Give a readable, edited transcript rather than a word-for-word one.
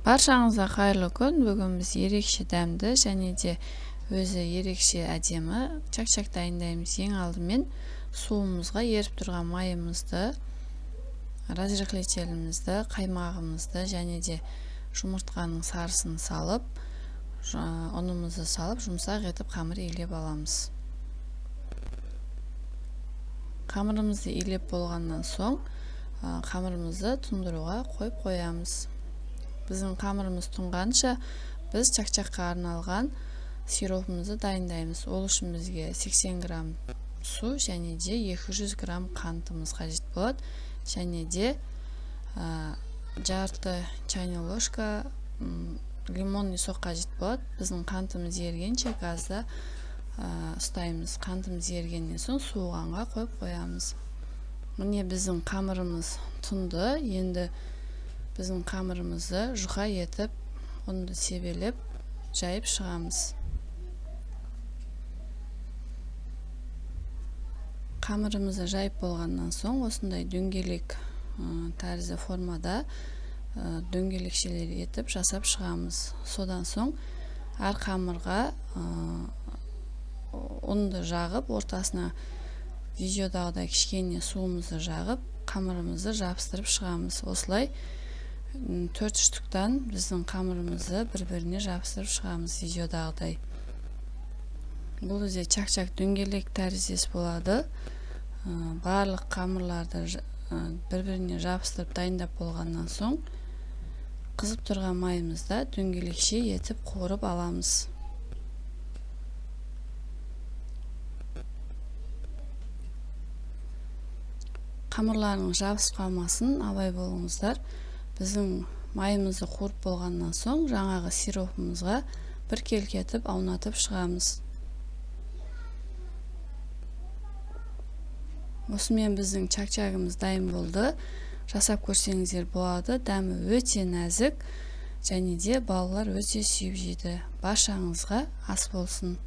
Баршаңызға қайырлы күн. Бүгін біз ерекше дәмді және де өзі ерекше әдемі чак-чак дайындаймыз. Ең алдымен суымызға еріп тұрған майымызды, разрыхлителімізді, қаймағымызды және де жұмыртқаның сарысын салып, ұнымызды салып, жұмсақ етіп қамыр илеп аламыз. Қамырымызды илеп болғаннан соң, қамырымызды тұндыруға қойып қоямыз. Біздің қамырымыз тұнғанша біз чак-чакқа арналған сиропымызды дайындаймыз. Ол үшін бізге 80 грамм су және де 200 грамм қантымыз қажет болады. Және де жарты чайный ложка лимонный сок қажет болады. Біздің қантымыз ергенше газда ұстаймыз. Қантымыз ергеннен соң суығанға қойып қоямыз. Міне біздің қамырымыз тұнды. Енді біздің қамырымызды жұқа етіп, ұнды себелеп, жайып шығамыз. Қамырымызды жайып болғаннан соң, осындай дөңгелек тәрізді формада дөңгелекшелер етіп жасап шығамыз. Содан соң әр қамырға ұнды жағып, ортасына видеодағыдай кішкене суымызды жағып, қамырымызды жабыстырып шығамыз. Осылай 4 штуктан біздің қамырымызды бір-біріне жабыстырып шығамыз видеодағыдай. Бұл өзі чак-чак дөңгелек тәріздес болады. Барлық қамырларды бір-біріне жабыстырып дайындап болғаннан соң, қызып тұрған майымызда дөңгелекше етіп қуырып аламыз. Қамырларының жабысып қалмасын, абай болыңыздар. Біздің майымызды қуырып болғаннан соң, жаңағы сиропымызға бір келкетіп аунатып шығамыз. Осымен біздің чак-чагымыз дайын болды. Жасап көрсеңіздер болады. Дәмі өте нәзік және де балалар өте сүйіп жейді. Баршаңызға ас болсын.